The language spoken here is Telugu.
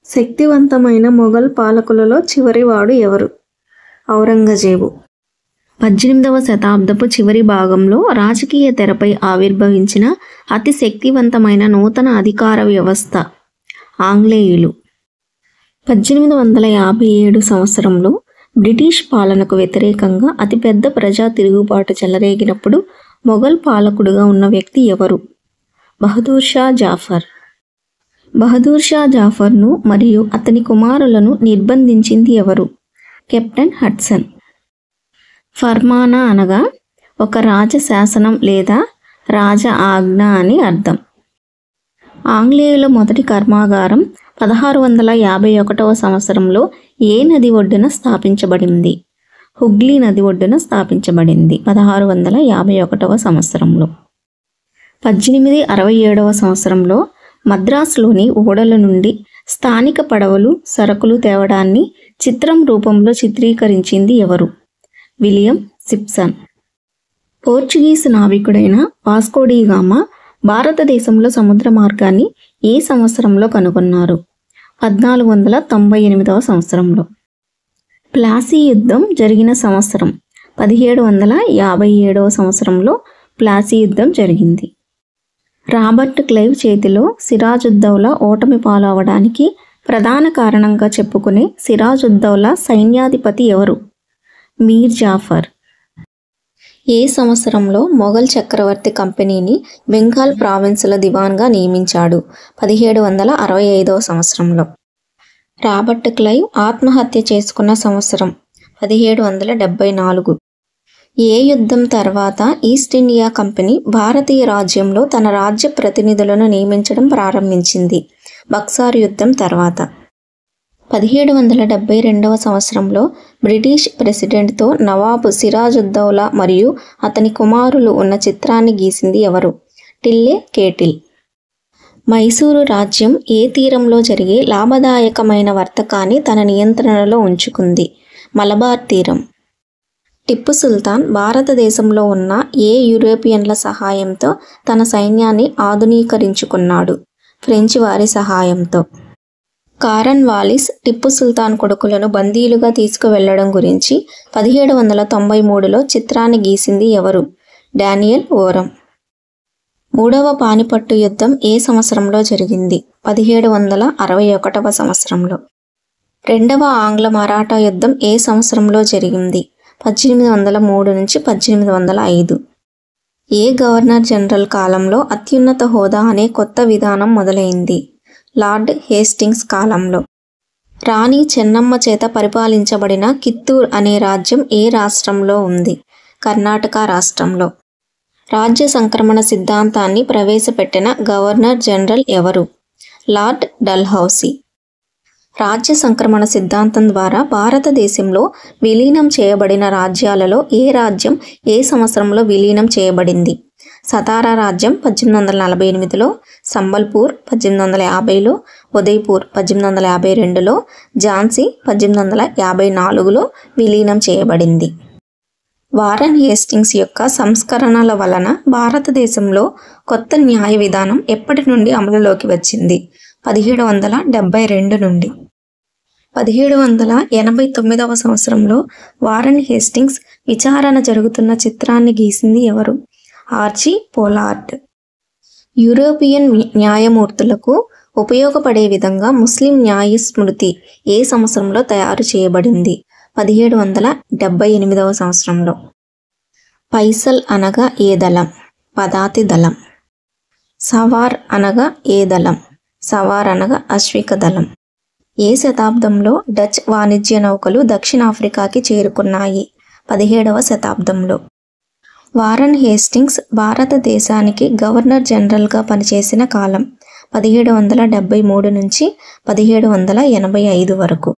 శక్తివంతమైన మొఘల్ పాలకులలో చివరివాడు ఎవరు? ఔరంగజేబు. 18వ శతాబ్దపు చివరి భాగంలో రాజకీయ తెరపై ఆవిర్భవించిన అతి శక్తివంతమైన నూతన అధికార వ్యవస్థ ఆంగ్లేయులు. 1857 సంవత్సరంలో బ్రిటిష్ పాలనకు వ్యతిరేకంగా అతిపెద్ద ప్రజా తిరుగుబాటు చెలరేగినప్పుడు మొఘల్ పాలకుడుగా ఉన్న వ్యక్తి ఎవరు? బహదూర్ షా జాఫర్. బహదూర్ షా జాఫర్ను మరియు అతని కుమారులను నిర్బంధించింది ఎవరు? Captain Hudson. ఫర్మానా అనగా ఒక రాజశాసనం లేదా రాజ ఆజ్ఞ అని అర్థం. ఆంగ్లేయుల మొదటి కర్మాగారం 1651వ సంవత్సరంలో ఏ నది ఒడ్డున స్థాపించబడింది? హుగ్లీ నది ఒడ్డున స్థాపించబడింది 1651వ సంవత్సరంలో. 1867వ సంవత్సరంలో మద్రాసులోని ఓడల నుండి స్థానిక పడవలు సరుకులు తేవడాన్ని చిత్రం రూపంలో చిత్రీకరించింది ఎవరు? William Simpson. పోర్చుగీస్ నావికుడైన వాస్కో డి గామా భారతదేశంలో సముద్ర మార్గాన్ని ఏ సంవత్సరంలో కనుగొన్నారు? 1498వ సంవత్సరంలో. ప్లాసీ యుద్ధం జరిగిన సంవత్సరం 1757వ సంవత్సరంలో ప్లాసీ యుద్ధం జరిగింది. రాబర్ట్ క్లైవ్ చేతిలో సిరాజుద్దౌలా ఓటమి పాలవడానికి ప్రధాన కారణంగా చెప్పుకునే సిరాజుద్దౌలా సైన్యాధిపతి ఎవరు? మీర్ జాఫర్. ఏ సంవత్సరంలో మొఘల్ చక్రవర్తి కంపెనీని బెంగాల్ ప్రావిన్సుల దివాన్గా నియమించాడు? 1765వ సంవత్సరంలో. రాబర్ట్ క్లైవ్ ఆత్మహత్య చేసుకున్న సంవత్సరం 1774. ఏ యుద్ధం తర్వాత ఈస్ట్ ఇండియా కంపెనీ భారతీయ రాజ్యంలో తన రాజ్య ప్రతినిధులను నియమించడం ప్రారంభించింది? బక్సార్ యుద్ధం తర్వాత. 1772వ సంవత్సరంలో బ్రిటిష్ ప్రెసిడెంట్తో నవాబ్ సిరాజుద్దౌలా మరియు అతని కుమారులు ఉన్న చిత్రాన్ని గీసింది ఎవరు? టిల్లే కేటిల్. మైసూరు రాజ్యం ఏ తీరంలో జరిగే లాభదాయకమైన వర్తకాన్ని తన నియంత్రణలో ఉంచుకుంది? మలబార్ తీరం. టిప్పు సుల్తాన్ భారతదేశంలో ఉన్న ఏ యూరోపియన్ల సహాయంతో తన సైన్యాన్ని ఆధునీకరించుకున్నాడు? ఫ్రెంచ్ వారి సహాయంతో. కారన్ వాలిస్ టిప్పు సుల్తాన్ కొడుకులను బందీలుగా తీసుకువెళ్లడం గురించి 1793లో చిత్రాన్ని గీసింది ఎవరు? డానియల్ ఓరం. మూడవ పానిపట్టు యుద్ధం ఏ సంవత్సరంలో జరిగింది? 1761వ సంవత్సరంలో. రెండవ ఆంగ్ల మరాఠా యుద్ధం ఏ సంవత్సరంలో జరిగింది? 1803 నుంచి 1805. ఏ గవర్నర్ జనరల్ కాలంలో అత్యున్నత హోదా అనే కొత్త విధానం మొదలైంది? లార్డ్ హేస్టింగ్స్ కాలంలో. రాణి చెన్నమ్మ చేత పరిపాలించబడిన కిత్తూర్ అనే రాజ్యం ఏ రాష్ట్రంలో ఉంది? కర్ణాటక రాష్ట్రంలో. రాజ్య సంక్రమణ సిద్ధాంతాన్ని ప్రవేశపెట్టిన గవర్నర్ జనరల్ ఎవరు? లార్డ్ డల్హౌసీ. రాజ్య సంక్రమణ సిద్ధాంతం ద్వారా భారతదేశంలో విలీనం చేయబడిన రాజ్యాలలో ఏ రాజ్యం ఏ సంవత్సరంలో విలీనం చేయబడింది? సతారా రాజ్యం 1848లో, సంబల్పూర్ 1850లో, ఉదయ్పూర్ 1852లో, ఝాన్సీ 1854లో విలీనం చేయబడింది. వారన్ హేస్టింగ్స్ యొక్క సంస్కరణల వలన భారతదేశంలో కొత్త న్యాయ విధానం ఎప్పటి నుండి అమలులోకి వచ్చింది? 1772 నుండి. 1789వ సంవత్సరంలో వారన్ హేస్టింగ్స్ విచారణ జరుగుతున్న చిత్రాన్ని గీసింది ఎవరు? ఆర్చీ పోలార్డ్. యూరోపియన్ న్యాయమూర్తులకు ఉపయోగపడే విధంగా ముస్లిం న్యాయ స్మృతి ఏ సంవత్సరంలో తయారు చేయబడింది? 1778వ సంవత్సరంలో. పైసల్ అనగా ఏ దళం? పదాతి దళం. సవార్ అనగా ఏ దళం? సవార్ అనగా అశ్విక దళం. ఏ శతాబ్దంలో డచ్ వాణిజ్య నౌకలు దక్షిణాఫ్రికాకి చేరుకున్నాయి? 17వ శతాబ్దంలో. వారన్ హేస్టింగ్స్ భారతదేశానికి గవర్నర్ జనరల్గా పనిచేసిన కాలం 1773 నుంచి 1785 వరకు.